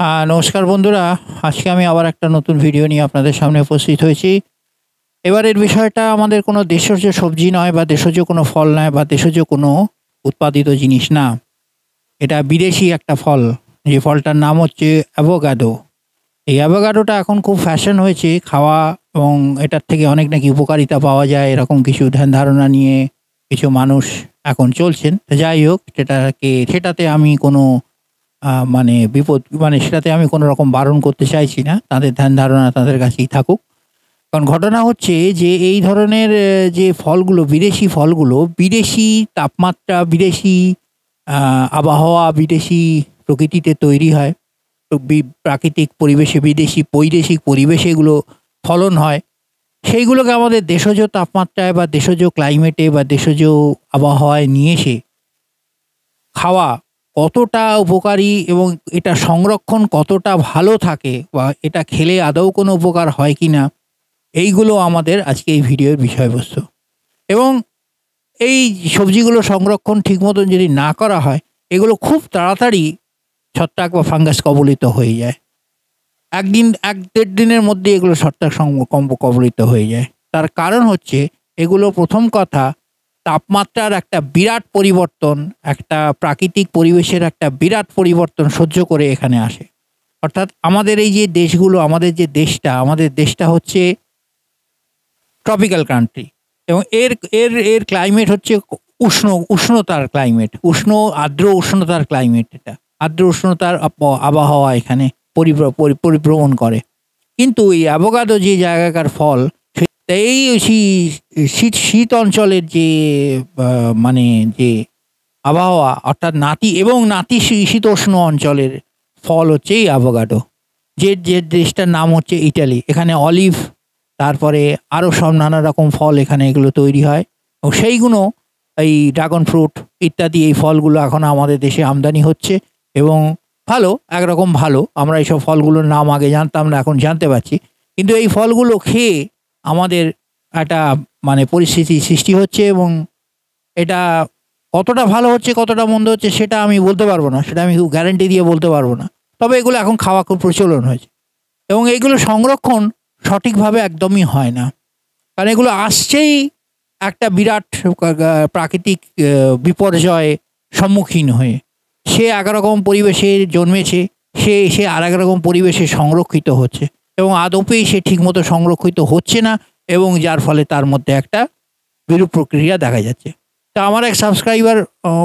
নমস্কার বন্ধুরা। আজকে আমি আবার একটা নতুন ভিডিও নিয়ে আপনাদের সামনে উপস্থিত হয়েছি। এবারের বিষয়টা আমাদের কোনো দেশজ সবজি নয় বা দেশজ কোনো ফল নয় বা দেশজ কোনো উৎপাদিত জিনিস না। এটা বিদেশি একটা ফল। যে ফলটার নাম হচ্ছে অ্যাভোকাডো। এই অ্যাভোকাডোটা এখন খুব ফ্যাশন হয়েছে খাওয়া, এবং এটার থেকে অনেক নাকি উপকারিতা পাওয়া যায় এরকম কিছু ধ্যান ধারণা নিয়ে কিছু মানুষ এখন চলছেন। তো যাই হোক, সেটাতে আমি কোনো সেটাতে আমি কোনো রকম বারণ করতে চাইছি না। তাদের ধ্যান ধারণা তাদের কাছেই থাকুক। কারণ ঘটনা হচ্ছে যে এই ধরনের যে ফলগুলো, বিদেশি ফলগুলো, বিদেশি তাপমাত্রা, বিদেশি আবহাওয়া, বিদেশি প্রকৃতিতে তৈরি হয়। তো প্রাকৃতিক পরিবেশে, বিদেশি বৈদেশিক পরিবেশে এগুলো ফলন হয়। সেইগুলোকে আমাদের দেশজ তাপমাত্রায় বা দেশজ ক্লাইমেটে বা দেশজ আবহাওয়ায় নিয়ে এসে খাওয়া কতটা উপকারী এবং এটা সংরক্ষণ কতটা ভালো থাকে বা এটা খেলে আদৌ কোনো উপকার হয় কি না, এইগুলো আমাদের আজকে এই ভিডিওর বিষয়বস্তু। এবং এই সবজিগুলো সংরক্ষণ ঠিক মতন যদি না করা হয়, এগুলো খুব তাড়াতাড়ি ছত্রাক বা ফাঙ্গাস কবলিত হয়ে যায়। একদিন ১-১.৫ দিনের মধ্যে এগুলো ছত্রাক কবলিত হয়ে যায়। তার কারণ হচ্ছে এগুলো, প্রথম কথা, তাপমাত্রার একটা বিরাট পরিবর্তন, একটা প্রাকৃতিক পরিবেশের একটা বিরাট পরিবর্তন সহ্য করে এখানে আসে। অর্থাৎ আমাদের এই যে দেশগুলো, আমাদের দেশটা হচ্ছে ট্রপিক্যাল কান্ট্রি, এবং এর এর এর ক্লাইমেট হচ্ছে উষ্ণতার ক্লাইমেট, আর্দ্র উষ্ণতার ক্লাইমেট। এটা আর্দ্র উষ্ণতার আবহাওয়া এখানে পরিভ্রমণ করে। কিন্তু এই অ্যাভোকাডো যে জায়গাকার ফল, এই শীত অঞ্চলের যে মানে যে আবহাওয়া, অর্থাৎ নাতিশীতোষ্ণ অঞ্চলের ফল হচ্ছে এই অ্যাভোকাডো। যে দেশটার নাম হচ্ছে ইটালি। এখানে অলিভ, তারপরে আরও সব নানা রকম ফল এখানে এগুলো তৈরি হয়, এবং সেইগুলো, এই ড্রাগন ফ্রুট ইত্যাদি এই ফলগুলো এখন আমাদের দেশে আমদানি হচ্ছে। এবং ভালো, একরকম ভালো। আমরা এইসব ফলগুলোর নাম আগে জানতাম না, এখন জানতে পারছি। কিন্তু এই ফলগুলো খেয়ে আমাদের একটা পরিস্থিতি সৃষ্টি হচ্ছে, এবং এটা কতটা ভালো হচ্ছে কতটা মন্দ হচ্ছে সেটা আমি বলতে পারবো না, সেটা আমি খুব গ্যারান্টি দিয়ে বলতে পারবো না। তবে এগুলো এখন খাওয়া খুব প্রচলন হয়েছে, এবং এগুলো সংরক্ষণ সঠিকভাবে একদমই হয় না। কারণ এগুলো আসছেই একটা বিরাট প্রাকৃতিক বিপর্যয় সম্মুখীন হয়ে। সে একরকম পরিবেশে জন্মেছে, সে আর এক রকম পরিবেশে সংরক্ষিত হচ্ছে, এবং আদপেই সে ঠিকমতো সংরক্ষিত হচ্ছে না, এবং যার ফলে তার মধ্যে একটা বিরূপ প্রক্রিয়া দেখা যাচ্ছে। তা আমার এক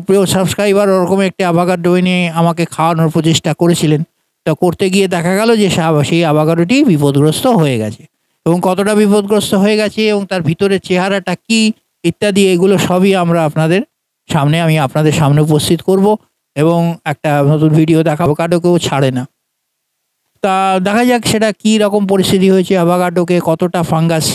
প্রিয় সাবস্ক্রাইবার ওরকম একটি অ্যাভোকাডো নিয়ে আমাকে খাওয়ানোর প্রচেষ্টা করেছিলেন। তা করতে গিয়ে দেখা গেল যে সেই অ্যাভোকাডোটি বিপদগ্রস্ত হয়ে গেছে, এবং কতটা বিপদগ্রস্ত হয়ে গেছে এবং তার ভিতরের চেহারাটা কী ইত্যাদি, এগুলো সবই আমি আপনাদের সামনে উপস্থিত করব, এবং একটা নতুন ভিডিও দেখাবো। অ্যাভোকাডোকেও ছাড়ে না। তা দেখা যাক সেটা কী রকম পরিস্থিতি হয়েছে, অ্যাভোকাডোকে কতটা ফাঙ্গাস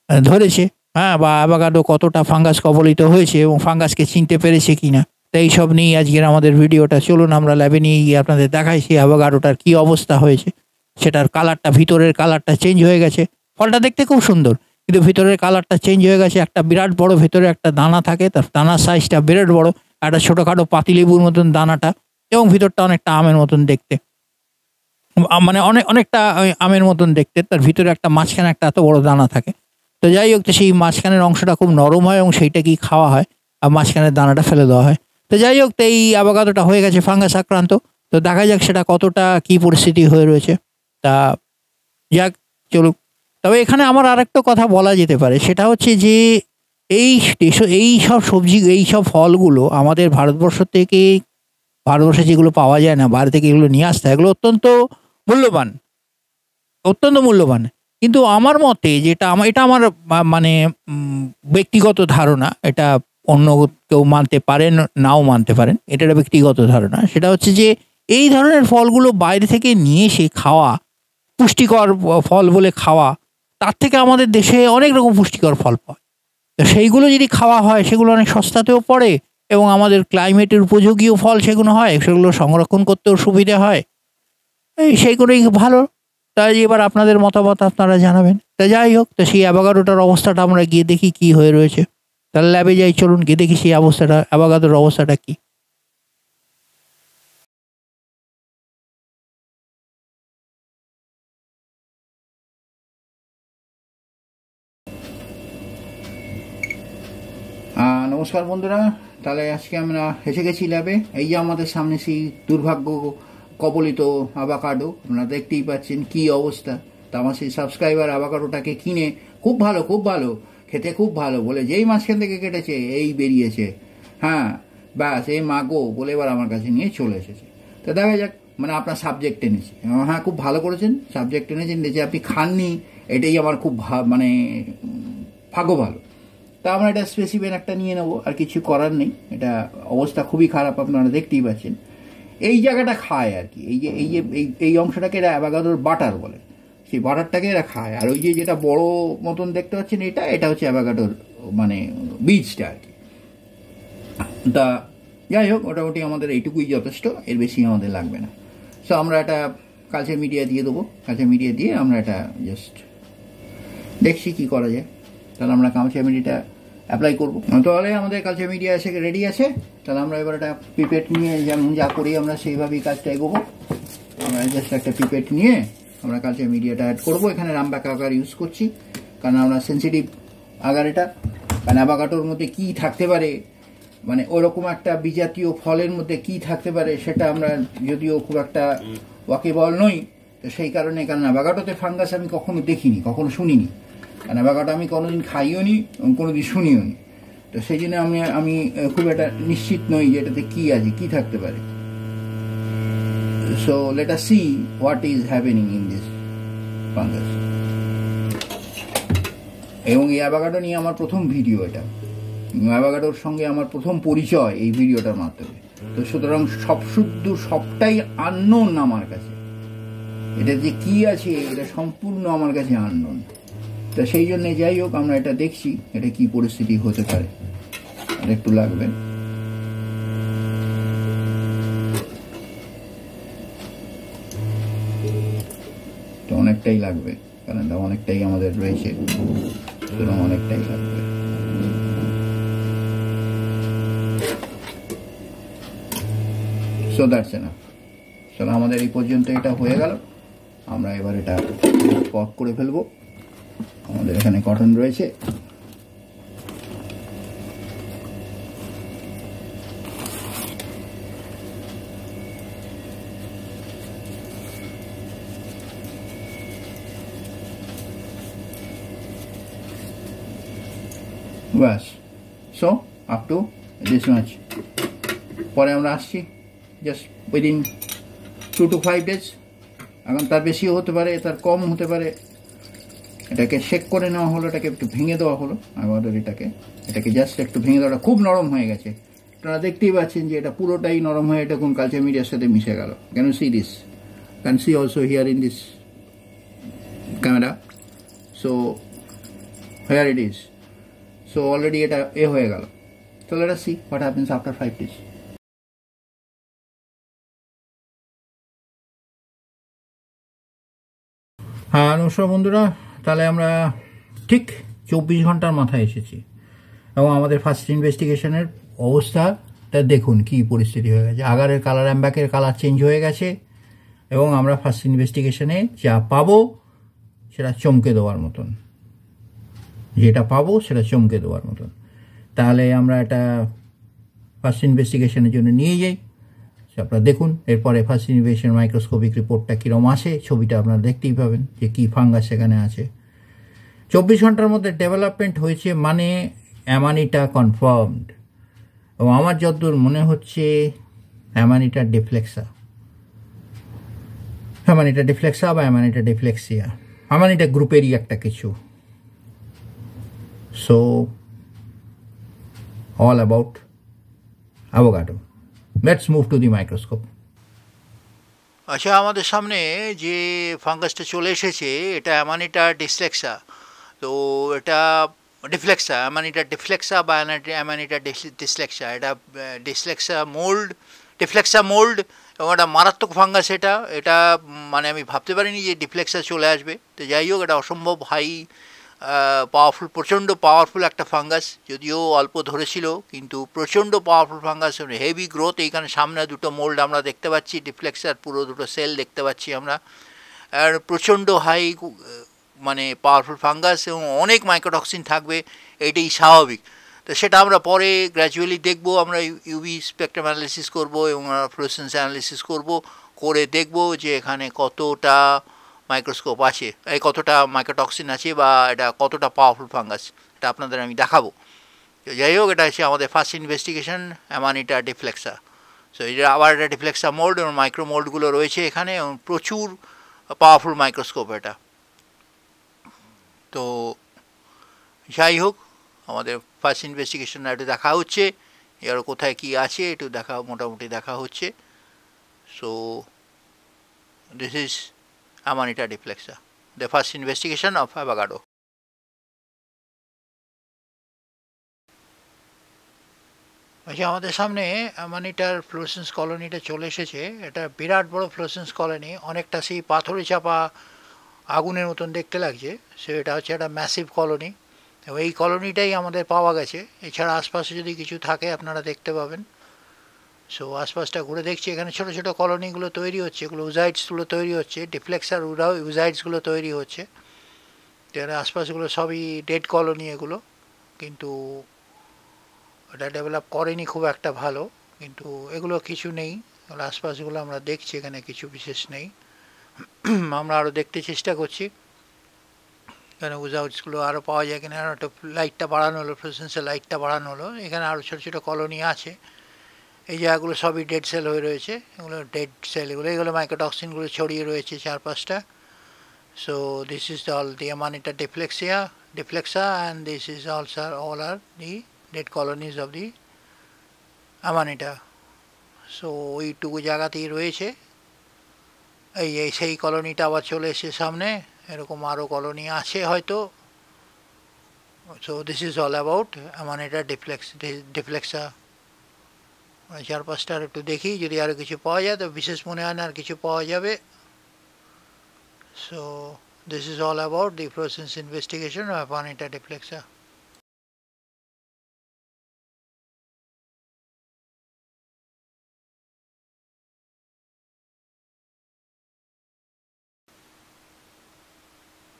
ধরেছে, হ্যাঁ, বা অ্যাভোকাডো কতটা ফাঙ্গাস কবলিত হয়েছে এবং ফাঙ্গাসকে চিনতে পেরেছে কিনা। তো এইসব নিয়েই আজকের আমাদের ভিডিওটা। চলুন আমরা ল্যাবে নিয়ে গিয়ে আপনাদের দেখাই সেই অ্যাভোকাডোটার কী অবস্থা হয়েছে। সেটার কালারটা, ভিতরের কালারটা চেঞ্জ হয়ে গেছে। ফলটা দেখতে খুব সুন্দর, কিন্তু ভিতরের কালারটা চেঞ্জ হয়ে গেছে। একটা বিরাট বড় ভেতরে একটা দানা থাকে, তার দানার সাইজটা বিরাট বড়, একটা ছোটোখাটো পাতিলেবুর মতন দানাটা, এবং ভিতরটা অনেকটা আমের মতন দেখতে। অনেকটা আমের মতন দেখতে, তার ভিতরে একটা মাঝখানে একটা এত বড় দানা থাকে। তো যাই হোক, তো সেই মাঝখানের অংশটা খুব নরম হয়, এবং সেইটাকেই খাওয়া হয়, আর মাঝখানের দানাটা ফেলে দেওয়া হয়। তো যাই হোক, তো এই অ্যাভোকাডোটা হয়ে গেছে ফাঙ্গাস আক্রান্ত। তো দেখা যাক সেটা কতটা কী পরিস্থিতি হয়ে রয়েছে। তা যাক, চলুক। তবে এখানে আমার আরেকটা কথা বলা যেতে পারে, সেটা হচ্ছে যে এই সব সবজি, এই সব ফলগুলো আমাদের ভারতবর্ষে যেগুলো পাওয়া যায় না, বাইরে থেকে এগুলো নিয়ে আসতে হয়, এগুলো মূল্যবান অত্যন্ত মূল্যবান। কিন্তু আমার মতে, এটা আমার ব্যক্তিগত ধারণা, এটা অন্য কেউ মানতে পারেন, নাও মানতে পারেন, এটা একটা ব্যক্তিগত ধারণা। সেটা হচ্ছে যে এই ধরনের ফলগুলো বাইরে থেকে নিয়ে এসে খাওয়া, পুষ্টিকর ফল বলে খাওয়া, তার থেকে আমাদের দেশে অনেক রকম পুষ্টিকর ফল পায়। তো সেইগুলো যদি খাওয়া হয়, সেগুলো অনেক সস্তাতেও পড়ে, এবং আমাদের ক্লাইমেটের উপযোগীও ফল সেগুলো হয়, সেগুলো সংরক্ষণ করতেও সুবিধা হয়। সেইগুলোই ভালো। তাই এবার আপনাদের মতামত আপনারা জানাবেন। তা যাই হোক, তো সেই অ্যাভোকাডোটার অবস্থাটা আমরা গিয়ে দেখি কী হয়ে রয়েছে। তাহলে ল্যাবে যাই, চলুন গিয়ে দেখি সেই অ্যাভোকাডোর অবস্থাটা কী। নমস্কার বন্ধুরা, তাহলে আজকে আমরা এসে গেছি ল্যাবে। এই যে আমাদের সামনে সেই দুর্ভাগ্য কবলিত আভাকাডো, আপনারা দেখতেই পাচ্ছেন কি অবস্থা। তা আমার সেই সাবস্ক্রাইবার আভাকাডোটাকে কিনে খুব ভালো খেতে, খুব ভালো বলে যেই মাঝখান থেকে কেটেছে এই বেরিয়েছে, হ্যাঁ ব্যাস এই মাগো বলে এবার আমার কাছে নিয়ে চলে এসেছে। তো দেখা যাক, মানে আপনার সাবজেক্ট এনেছে, হ্যাঁ খুব ভালো করেছেন, সাবজেক্ট এনেছেন, যে আপনি খাননি এটাই আমার খুব মানে ভাগ্য ভালো। তা আমরা এটা স্পেসিফিক একটা নিয়ে নেবো, আর কিছু করার নেই। এটা অবস্থা খুবই খারাপ, আপনারা দেখতেই পাচ্ছেন। এই জায়গাটা খায় আর কি, এই অংশটাকে এরা অ্যাভাকাডোর বাটার বলে, সেই বাটারটাকে এরা খায়। আর ওই যে যেটা বড় মতন দেখতে পাচ্ছেন এটা হচ্ছে অ্যাভাকাডোর মানে বীজটা আর কি। তা যাই হোক, মোটামুটি আমাদের এইটুকুই যথেষ্ট, এর বেশি আমাদের লাগবে না। সো আমরা এটা কালচার মিডিয়া দিয়ে দেবো, কালচার মিডিয়া দিয়ে আমরা এটা জাস্ট দেখছি কি করা যায়। তাহলে আমরা কালচার মিডিয়াটা অ্যাপ্লাই করবো। তাহলে আমাদের কালচার মিডিয়া এসে রেডি আছে। তাহলে আমরা এবার একটা পিপেট নিয়ে যেমন যা করি আমরা সেইভাবেই কাজটা এগোবো। আমরা জাস্ট একটা পিপেট নিয়ে আমরা কালচার মিডিয়াটা অ্যাড করবো। এখানে রামব্যাক আগার ইউজ করছি, কারণ আমরা সেন্সিটিভ আগার এটা। কারণ অ্যাভাকাডোর মধ্যে কী থাকতে পারে, মানে ওরকম একটা বিজাতীয় ফলের মধ্যে কি থাকতে পারে সেটা আমরা যদিও খুব একটা ওয়াকিবল নই, তো সেই কারণে, কারণ অ্যাভাকাডোতে ফাঙ্গাস আমি কখনো দেখিনি, কখনো শুনিনি। কারণ অ্যাভাকাডো আমি কোনোদিন খাইও নি এবং কোনোদিন শুনিও নি। তো সেই জন্য আমি খুব একটা নিশ্চিত নই যে এটাতে কী আছে, কী থাকতে পারে। So late us see what is happening in this fungus. এবং এই অ্যাভাকাডো নিয়ে আমার প্রথম ভিডিও এটা, অ্যাভাকাডোর সঙ্গে আমার প্রথম পরিচয় এই ভিডিওটার মাধ্যমে। তো সুতরাং সবটাই আননোন আমার কাছে, এটা যে কি আছে এটা সম্পূর্ণ আমার কাছে আননোন। তা সেই জন্যে যাই হোক, আমরা এটা দেখছি এটা কি পরিস্থিতি হতে পারে। আর একটু লাগবে, তো অনেকটাই লাগবে, কারণ এটা অনেকটাই আমাদের রয়েছে, সুতরাং অনেকটাই লাগবে। So that's enough. চলো আমাদের এই পর্যন্ত এটা হয়ে গেল। আমরা এবার এটা পক করে ফেলবো। আমাদের এখানে কটন রয়েছে, ব্যাস। So up to this much. পরে আমরা আসছি জাস্ট উইদিন 2 to 5 days। এখন তার বেশিও হতে পারে, তার কম হতে পারে। এটাকে শেক করে নেওয়া হলো, এটাকে একটু ভেঙে দেওয়া হলো আমাদের, এটাকে জাস্ট একটু ভেঙে দেওয়াটা খুব নরম হয়ে গেছে। আপনারা দেখতেই পাচ্ছেন যে এটা পুরোটাই নরম হয়ে এটা কোন কালচার মিডিয়ার সাথে মিশে গেল। Can you see this? Can see also here in this camera. So here it is. So already এটা হয়ে গেল। তো let us see what happens after 5 days। হ্যাঁ নমস্কার বন্ধুরা, তাহলে আমরা ঠিক 24 ঘন্টার মাথায় এসেছি এবং আমাদের ফার্স্ট ইনভেস্টিগেশনের অবস্থাটা দেখুন কি পরিস্থিতি হয়ে গেছে। আগারের কালার, অ্যাম্বাকের কালার চেঞ্জ হয়ে গেছে এবং আমরা ফার্স্ট ইনভেস্টিগেশনে যা পাবো সেটা চমকে দেওয়ার মতন, যেটা পাবো সেটা চমকে দেওয়ার মতন। তাহলে আমরা এটা ফার্স্ট ইনভেস্টিগেশনের জন্য নিয়ে যাই। আপনারা দেখুন এরপরে ফার্স্ট ইনভেস্টিগেশন মাইক্রোস্কোপিক রিপোর্টটা কীরকম আসে, ছবিটা আপনারা দেখতেই পাবেন যে কী ফাঙ্গাস সেখানে আছে। 24 ঘন্টার মধ্যে ডেভেলপমেন্ট হয়েছে মানে অ্যামানিটা কনফার্মড, এবং আমার যতদূর মনে হচ্ছে অ্যামানিটা ডিফ্লেক্সা বা অ্যামানিটা ডিফ্লেক্সিয়া, অ্যামানিটা গ্রুপেরই একটা কিছু। So all about avocado. Let's move to the microscope. আচ্ছা, আমাদের সামনে যে ফাঙ্গাসটা চলে এসেছে এটা অ্যামানিটা ডিফ্লেক্সা। তো এটা অ্যামানিটা ডিফ্লেক্সা বা অ্যামানিটা ডিসলেক্সা। এটা ডিফ্লেক্সা মোল্ড এবং এটা মারাত্মক ফাঙ্গাস। এটা মানে আমি ভাবতে পারিনি যে ডিফ্লেক্সা চলে আসবে। তো যাই হোক, এটা অসম্ভব হাই পাওয়ারফুল, প্রচণ্ড পাওয়ারফুল একটা ফাঙ্গাস। যদিও অল্প ধরেছিল কিন্তু প্রচণ্ড পাওয়ারফুল ফাঙ্গাস, হেভি গ্রোথ। এইখানে সামনে দুটো মোল্ড আমরা দেখতে পাচ্ছি, ডিফ্লেক্সার পুরো দুটো সেল দেখতে পাচ্ছি আমরা। আর প্রচণ্ড হাই মানে পাওয়ারফুল ফাঙ্গাস এবং অনেক মাইক্রোটক্সিন থাকবে, এটাই স্বাভাবিক। তো সেটা আমরা পরে গ্র্যাজুয়ালি দেখব, আমরা ইউভি স্পেকট্রাম অ্যানালিসিস করব এবং ফ্লুরোসেন্স অ্যানালিসিস করব, করে দেখব যে এখানে কতটা মাইক্রোস্কোপ আছে, এই কতটা মাইক্রোটক্সিন আছে বা এটা কতটা পাওয়ারফুল ফাঙ্গাস, এটা আপনাদের আমি দেখাবো। যাই হোক, এটা হচ্ছে আমাদের ফার্স্ট ইনভেস্টিগেশন অ্যামানিটা ডিফ্লেক্সা। সো এটা আবার একটা ডিফ্লেক্সা মোল্ড এবং মাইক্রো মোল্ডগুলো রয়েছে এখানে এবং প্রচুর পাওয়ারফুল মাইক্রোস্কোপ এটা। তো যাই হোক, আমাদের ফার্স্ট ইনভেস্টিগেশন একটু দেখা হচ্ছে, এর কোথায় কী আছে একটু দেখা মোটামুটি দেখা হচ্ছে। So this is amanita deflexa, the first investigation of Avogadro. আচ্ছা, আমাদের সামনে অ্যামানিটার ফ্লুরোসেন্স কলোনিটা চলে এসেছে। এটা বিরাট বড় ফ্লুরোসেন্স কলোনি, অনেকটা সেই পাথরে চাপা আগুনের মতন দেখতে লাগছে। সো এটা হচ্ছে একটা ম্যাসিভ কলোনি এবং এই কলোনিটাই আমাদের পাওয়া গেছে। এছাড়া আশপাশে যদি কিছু থাকে আপনারা দেখতে পাবেন। সো আশপাশটা ঘুরে দেখছি, এখানে ছোটো ছোটো কলোনিগুলো তৈরি হচ্ছে, এগুলো উজাইডসগুলো তৈরি হচ্ছে, ডিফ্লেক্সার উজাইডসগুলো তৈরি হচ্ছে। এখানে আশপাশগুলো সবই ডেড কলোনি এগুলো, কিন্তু এটা ডেভেলপ করেনি খুব একটা ভালো, কিন্তু এগুলো কিছু নেই, এগুলো আশপাশগুলো আমরা দেখছি, এখানে কিছু বিশেষ নেই। আমরা আরও দেখতে চেষ্টা করছি এখানে উজাইডসগুলো আরও পাওয়া যায় কিনা। একটু লাইটটা বাড়ানো হলো, ফ্লুরোসেন্সের লাইটটা বাড়ানো হলো। এখানে আরও ছোটো ছোটো কলোনি আছে, এই জায়গাগুলো সবই ডেড সেল হয়ে রয়েছে, এগুলো ডেড সেল, এগুলো মাইক্রোটক্সিনগুলো ছড়িয়ে রয়েছে 4-5টা। So this is all the amanita deflexa and this is also all are the dead colonies of the amanita. So ওইটুকু জায়গাতেই রয়েছে। এই সেই কলোনিটা আবার চলে এসে সামনে, এরকম আরও কলোনি আছে হয়তো। So this is all about amanita deflexa. 4-5টার একটু দেখি, যদি আরও কিছু পাওয়া যায় তো বিশেষ মনে হয় না আর কিছু পাওয়া যাবে। So this is all about the fluorescence investigation of amanita deflexa.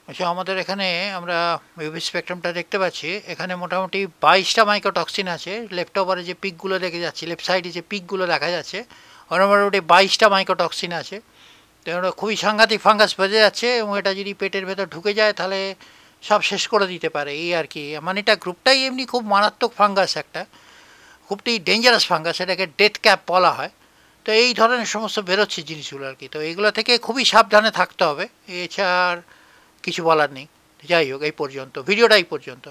আচ্ছা, আমাদের এখানে আমরা ইউভি স্পেকট্রামটা দেখতে পাচ্ছি, এখানে মোটামুটি 22টা মাইক্রোটক্সিন আছে। লেফট ওভারে যে পিকগুলো দেখে যাচ্ছি, লেফট সাইডে যে পিকগুলো দেখা যাচ্ছে, ওরা মোটামুটি 22টা মাইক্রোটক্সিন আছে। তো এটা খুবই সাংঘাতিক ফাঙ্গাস বেঁধে যাচ্ছে এবং এটা যদি পেটের ভেতর ঢুকে যায় তাহলে সব শেষ করে দিতে পারে, এই আর কি। মানে এটা গ্রুপটাই এমনি খুব মারাত্মক ফাঙ্গাস, একটা খুবই ডেঞ্জারাস ফাঙ্গাস, এটাকে ডেথ ক্যাপ বলা হয়। তো এই ধরনের সমস্ত বেরোচ্ছে জিনিসগুলো আর কি। তো এইগুলো থেকে খুবই সাবধানে থাকতে হবে, এছাড়া কিছু বলার নেই। যাই হোক, এই পর্যন্ত ভিডিওটা এই পর্যন্ত।